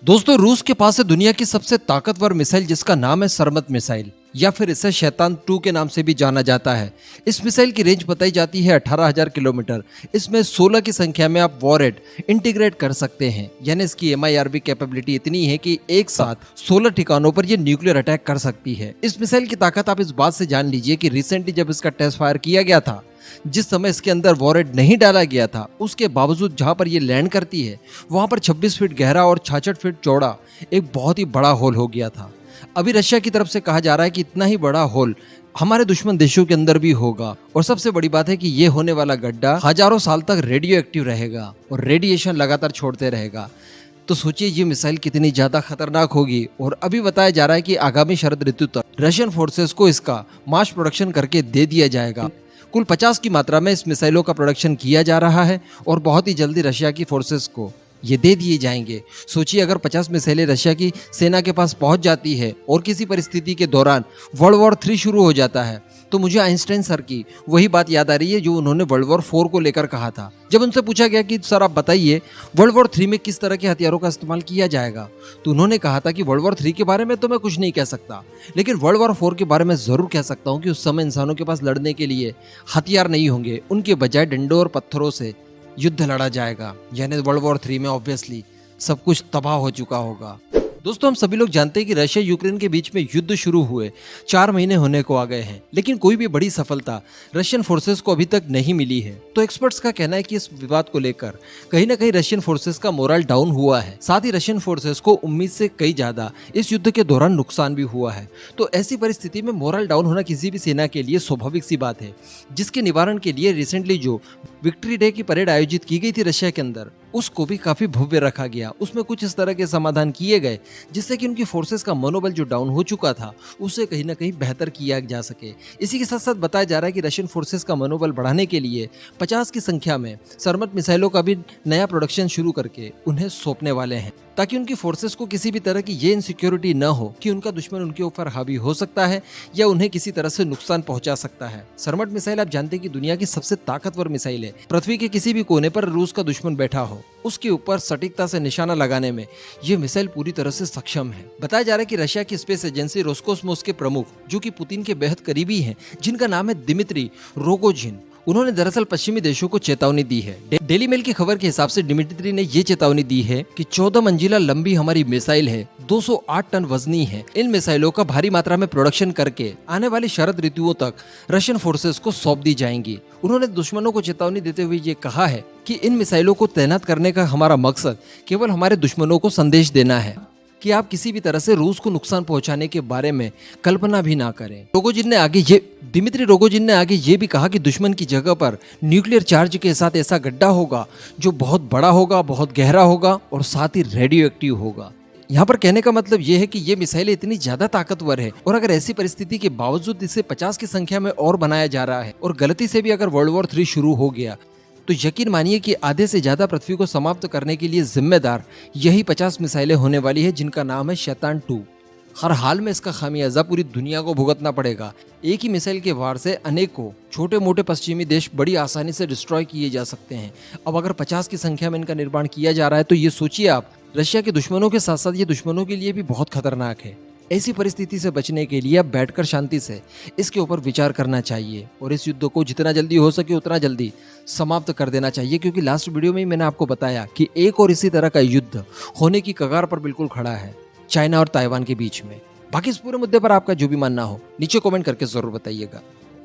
दोस्तों, रूस के पास है दुनिया की सबसे ताकतवर मिसाइल जिसका नाम है सरमत मिसाइल या फिर इसे शैतान 2 के नाम से भी जाना जाता है। इस मिसाइल की रेंज बताई जाती है 18,000 किलोमीटर। इसमें 16 की संख्या में आप वॉरहेड इंटीग्रेट कर सकते हैं, यानी इसकी MIRV कैपेबिलिटी इतनी है कि एक साथ 16 ठिकानों पर यह न्यूक्लियर अटैक कर सकती है। इस मिसाइल की ताकत आप इस बात से जान लीजिए कि रिसेंटली जब इसका टेस्ट फायर किया गया था, जिस समय इसके अंदर वॉरहेड नहीं डाला गया था, उसके बावजूद जहां पर ये लैंड करती है वहां पर 26 फीट गहरा और 66 फीट चौड़ा एक बहुत ही बड़ा होल हो गया था। अभी रशिया की तरफ से कहा जा रहा है कि इतना ही बड़ा होल हमारे दुश्मन देशों के अंदर भी होगा, और सबसे बड़ी बात है कि ये होने वाला गड्ढा हजारों साल तक रेडियो एक्टिव रहेगा और रेडिएशन लगातार छोड़ते रहेगा। तो सोचिए ये मिसाइल कितनी ज्यादा खतरनाक होगी। और अभी बताया जा रहा है कि आगामी शरद ऋतु तक रशियन फोर्सेस को इसका मास प्रोडक्शन करके दे दिया जाएगा। कुल 50 की मात्रा में इस मिसाइलों का प्रोडक्शन किया जा रहा है और बहुत ही जल्दी रशिया की फोर्सेस को ये दे दिए जाएंगे। सोचिए अगर 50 मिसाइलें रशिया की सेना के पास पहुंच जाती है और किसी परिस्थिति के दौरान वर्ल्ड वॉर 3 शुरू हो जाता है, तो मुझे आइंस्टाइन सर की वही बात याद आ रही है जो उन्होंने वर्ल्ड वॉर 4 को लेकर कहा था। जब उनसे पूछा गया कि सर आप बताइए वर्ल्ड वॉर 3 में किस तरह के हथियारों का इस्तेमाल किया जाएगा, तो उन्होंने कहा था कि वर्ल्ड वॉर 3 के बारे में तो मैं कुछ नहीं कह सकता, लेकिन वर्ल्ड वॉर 4 के बारे में जरूर कह सकता हूँ कि उस समय इंसानों के पास लड़ने के लिए हथियार नहीं होंगे, उनके बजाय डंडों और पत्थरों से युद्ध लड़ा जाएगा। यानी वर्ल्ड वॉर 3 में ऑब्वियसली सब कुछ तबाह हो चुका होगा। दोस्तों, हम सभी लोग जानते हैं कि रशिया यूक्रेन के बीच में युद्ध शुरू हुए 4 महीने होने को आ गए हैं, लेकिन कोई भी बड़ी सफलता रशियन फोर्सेस को अभी तक नहीं मिली है। तो एक्सपर्ट्स का कहना है कि इस विवाद को लेकर कहीं ना कहीं रशियन फोर्सेस का मोरल डाउन हुआ है। साथ ही रशियन फोर्सेस को उम्मीद से कई ज्यादा इस युद्ध के दौरान नुकसान भी हुआ है। तो ऐसी परिस्थिति में मोरल डाउन होना किसी भी सेना के लिए स्वाभाविक सी बात है, जिसके निवारण के लिए रिसेंटली जो विक्ट्री डे की परेड आयोजित की गई थी रशिया के अंदर, उसको भी काफी भव्य रखा गया। उसमें कुछ इस तरह के समाधान किए गए जिससे कि उनकी फोर्सेस का मनोबल जो डाउन हो चुका था उसे कहीं ना कहीं बेहतर किया जा सके। इसी के साथ साथ बताया जा रहा है कि रशियन फोर्सेस का मनोबल बढ़ाने के लिए 50 की संख्या में सरमत मिसाइलों का भी नया प्रोडक्शन शुरू करके उन्हें सौंपने वाले हैं, ताकि उनकी फोर्सेस को किसी भी तरह की ये इनसिक्योरिटी न हो कि उनका दुश्मन उनके ऊपर हावी हो सकता है या उन्हें किसी तरह से नुकसान पहुंचा सकता है। सरमत मिसाइल आप जानते हैं कि दुनिया की सबसे ताकतवर मिसाइल है। पृथ्वी के किसी भी कोने पर रूस का दुश्मन बैठा हो, उसके ऊपर सटीकता से निशाना लगाने में ये मिसाइल पूरी तरह से सक्षम है। बताया जा रहा है कि रशिया की स्पेस एजेंसी रोस्कोसमोस के प्रमुख, जो कि पुतिन के बेहद करीबी हैं, जिनका नाम है दिमित्री रोगोजिन, उन्होंने दरअसल पश्चिमी देशों को चेतावनी दी है। डेली मेल की खबर के हिसाब से दिमित्री ने ये चेतावनी दी है कि 14 मंजिला लंबी हमारी मिसाइल है, 208 टन वजनी है। इन मिसाइलों का भारी मात्रा में प्रोडक्शन करके आने वाली शरद ऋतुओं तक रशियन फोर्सेस को सौंप दी जाएंगी। उन्होंने दुश्मनों को चेतावनी देते हुए ये कहा है कि इन मिसाइलों को तैनात करने का हमारा मकसद केवल हमारे दुश्मनों को संदेश देना है कि आप किसी भी तरह से रूस को नुकसान पहुंचाने के बारे में कल्पना भी ना करें। दिमित्री रोगोजिन ने आगे ये भी कहा कि दुश्मन की जगह पर न्यूक्लियर चार्ज के साथ ऐसा गड्ढा होगा जो बहुत बड़ा होगा, बहुत गहरा होगा और साथ ही रेडियो एक्टिव होगा। यहाँ पर कहने का मतलब ये है कि ये मिसाइलें इतनी ज्यादा ताकतवर है, और अगर ऐसी परिस्थिति के बावजूद इसे 50 की संख्या में और बनाया जा रहा है और गलती से भी अगर वर्ल्ड वॉर 3 शुरू हो गया, तो यकीन मानिए कि आधे से ज्यादा पृथ्वी को समाप्त करने के लिए जिम्मेदार यही 50 मिसाइलें होने वाली है, जिनका नाम है शैतान 2। हर हाल में इसका खामियाजा पूरी दुनिया को भुगतना पड़ेगा। एक ही मिसाइल के वार से अनेकों छोटे मोटे पश्चिमी देश बड़ी आसानी से डिस्ट्रॉय किए जा सकते हैं। अब अगर 50 की संख्या में इनका निर्माण किया जा रहा है, तो ये सोचिए आप, रशिया के दुश्मनों के साथ साथ ये दुश्मनों के लिए भी बहुत खतरनाक है। ऐसी परिस्थिति से बचने के लिए अब बैठकर शांति से इसके ऊपर विचार करना चाहिए और इस युद्ध को जितना जल्दी हो सके उतना जल्दी समाप्त कर देना चाहिए, क्योंकि लास्ट वीडियो में ही मैंने आपको बताया कि एक और इसी तरह का युद्ध होने की कगार पर बिल्कुल खड़ा है, चाइना और ताइवान के बीच में। बाकी इस पूरे मुद्दे पर आपका जो भी मानना हो नीचे कमेंट करके जरूर बताइएगा।